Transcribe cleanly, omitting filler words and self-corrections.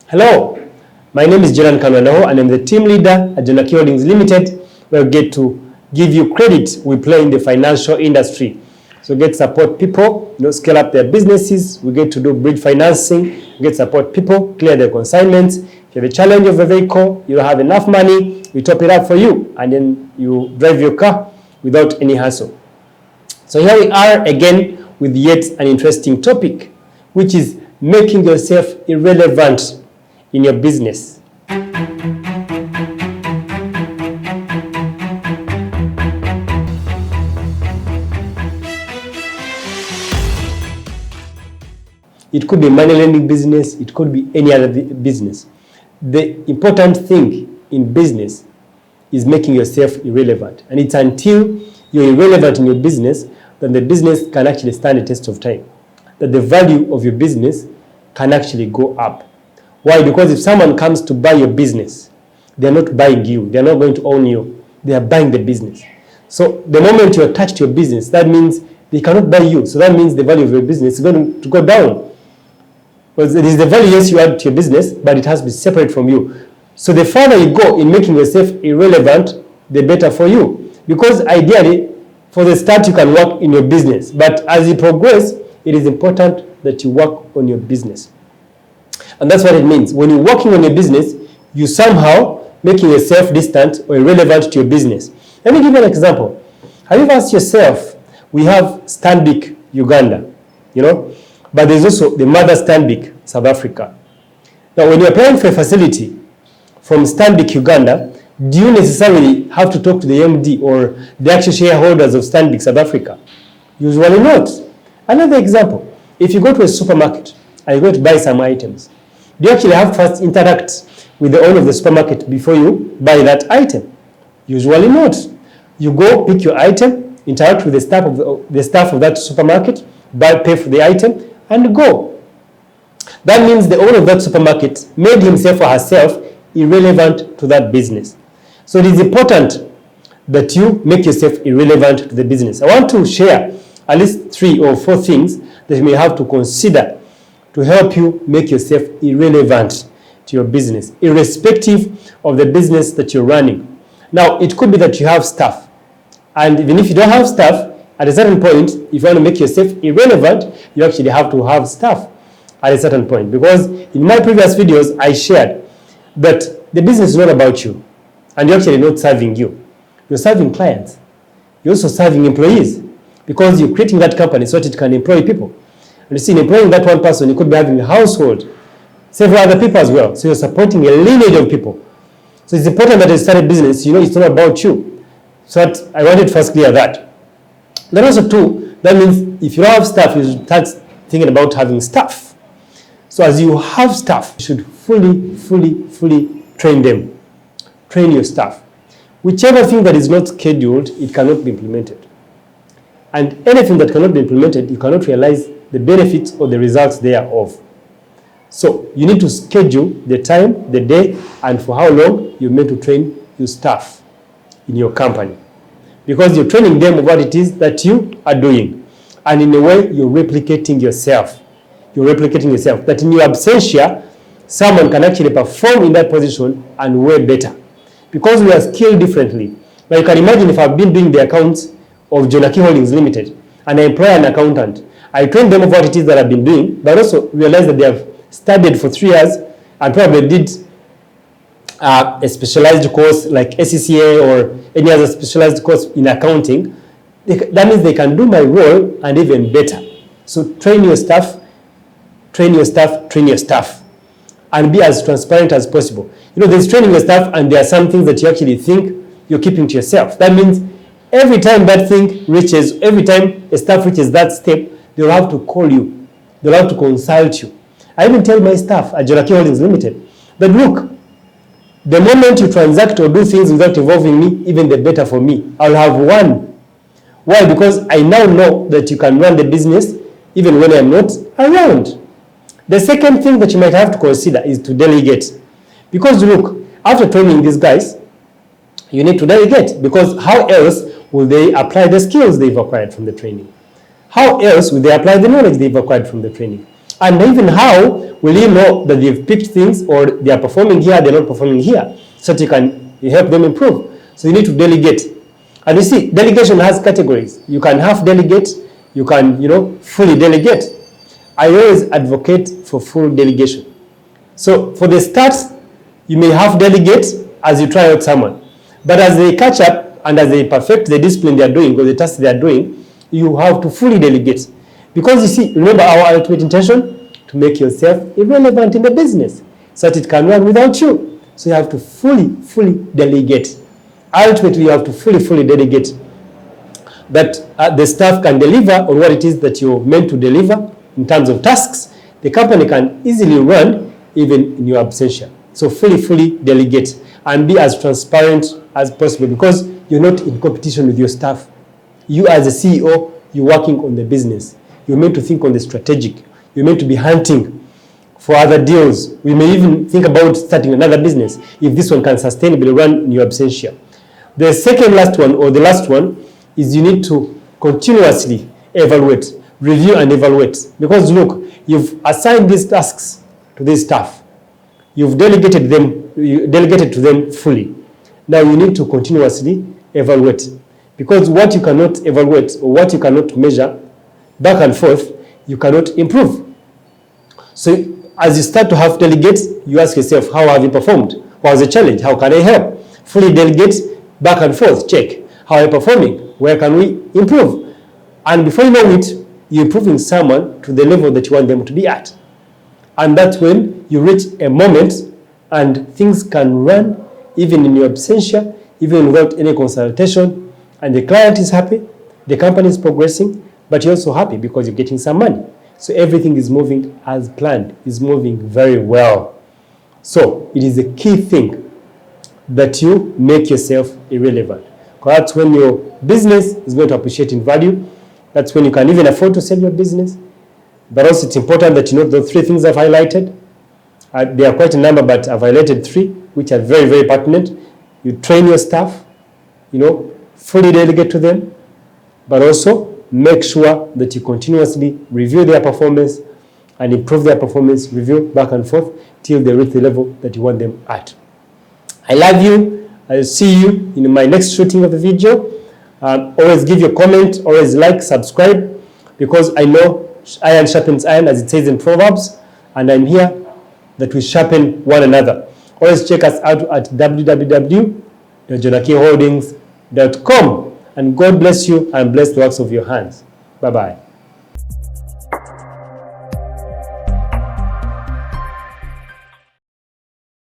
Hello, my name is Jonan Kanwanaho and I'm the team leader at Jonaki Holdings Limited, where we get to give you credit. We play in the financial industry. So we get to support people, scale up their businesses. We get to do bridge financing. We get to support people, clear their consignments. If you have a challenge of a vehicle, you don't have enough money, we top it up for you, and then you drive your car without any hassle. So here we are again with yet an interesting topic, which is making yourself irrelevant in your business. It could be a money lending business, it could be any other business. The important thing in business is making yourself irrelevant. And it's until you're irrelevant in your business that the business can actually stand a test of time, that the value of your business can actually go up. Why? Because if someone comes to buy your business, they're not buying you. They're not going to own you. They are buying the business. So the moment you attach to your business, that means they cannot buy you. So that means the value of your business is going to go down. Because it is the value, yes, you add to your business, but it has to be separate from you. So the further you go in making yourself irrelevant, the better for you. Because ideally, for the start, you can work in your business. But as you progress, it is important that you work on your business. And that's what it means. When you're working on your business, you somehow making yourself distant or irrelevant to your business. Let me give you an example. Have you ever asked yourself, we have Stanbic Uganda, but there's also the mother Stanbic South Africa. Now, when you're applying for a facility from Stanbic Uganda, do you necessarily have to talk to the MD or the actual shareholders of Stanbic South Africa? Usually not. Another example, if you go to a supermarket and you go to buy some items, do you actually have to first interact with the owner of the supermarket before you buy that item? Usually not. You go pick your item, interact with the staff of that supermarket, pay for the item, and go. That means the owner of that supermarket made himself or herself irrelevant to that business. So it is important that you make yourself irrelevant to the business. I want to share at least 3 or 4 things that you may have to consider to help you make yourself irrelevant to your business, irrespective of the business that you're running. Now, it could be that you have staff. And even if you don't have staff, at a certain point, if you want to make yourself irrelevant, you actually have to have staff at a certain point. Because in my previous videos, I shared that the business is not about you. And you're actually not serving you. You're serving clients. You're also serving employees. Because you're creating that company so that it can employ people. And you see, in employing that one person, you could be having a household, several other people as well. So you're supporting a lineage of people. So it's important that you start a business, it's not about you. So I wanted to first clear that. Then also too, that means if you don't have staff, you should start thinking about having staff. So as you have staff, you should fully train them. Train your staff. Whichever thing that is not scheduled, it cannot be implemented. And anything that cannot be implemented, you cannot realize the benefits or the results thereof. So you need to schedule the time, the day, and for how long you're meant to train your staff in your company. Because you're training them what it is that you are doing. And in a way, you're replicating yourself. You're replicating yourself. That in your absentia, someone can actually perform in that position and way better. Because we are skilled differently. Now you can imagine if I've been doing the accounts of Jonaki Holdings Limited and I employ an accountant. I train them of what it is that I've been doing, but also realize that they have studied for 3 years and probably did a specialized course like SCCA or any other specialized course in accounting. That means they can do my role and even better. So train your staff, and be as transparent as possible. There's training your staff and there are some things that you actually think you're keeping to yourself. That means every time every time a staff reaches that step, they'll have to call you. They'll have to consult you. I even tell my staff at Jonaki Holdings Limited that, look, the moment you transact or do things without involving me, even the better for me. I'll have won. Why? Because I now know that you can run the business even when I'm not around. The second thing that you might have to consider is to delegate. Because look, after training these guys, you need to delegate. Because how else will they apply the skills they've acquired from the training? How else will they apply the knowledge they've acquired from the training? And even how will you know that they've picked things or they are performing here, they're not performing here, so that you can help them improve. So you need to delegate. And you see, delegation has categories. You can half delegate, you can, fully delegate. I always advocate for full delegation. So for the start, you may half delegate as you try out someone. But as they catch up and as they perfect the discipline they are doing or the task they are doing, you have to fully delegate. Because you see, remember our ultimate intention? To make yourself irrelevant in the business so that it can run without you. So you have to fully delegate. Ultimately, you have to fully delegate. But the staff can deliver on what it is that you're meant to deliver in terms of tasks. The company can easily run even in your absentia. So fully delegate and be as transparent as possible, because you're not in competition with your staff. You as a CEO, you're working on the business. You're meant to think on the strategic. You're meant to be hunting for other deals. We may even think about starting another business if this one can sustainably run in your absentia. The second last one, or the last one, is you need to continuously evaluate, review and evaluate. Because look, you've assigned these tasks to this staff. You've delegated to them fully. Now you need to continuously evaluate. Because what you cannot evaluate or what you cannot measure back and forth, you cannot improve. So as you start to have delegates, you ask yourself, how have you performed? What was the challenge? How can I help? Fully delegate, back and forth, check. How are you performing? Where can we improve? And before you know it, you're improving someone to the level that you want them to be at. And that's when you reach a moment and things can run even in your absentia, even without any consultation, and the client is happy, the company is progressing, but you're also happy because you're getting some money. So everything is moving as planned, is moving very well. So it is a key thing that you make yourself irrelevant. Because that's when your business is going to appreciate in value. That's when you can even afford to sell your business. But also it's important that you know the three things I've highlighted. There are quite a number, but I've highlighted three, which are very pertinent. You train your staff, fully delegate to them, but also make sure that you continuously review their performance and improve their performance, review back and forth till they reach the level that you want them at. I love you. I'll see you in my next shooting of the video. Always give your comment, always like, subscribe, because I know iron sharpens iron, as it says in Proverbs, and I'm here that we sharpen one another. Always check us out at www.jonakiholdings.com. And God bless you and bless the works of your hands. Bye-bye.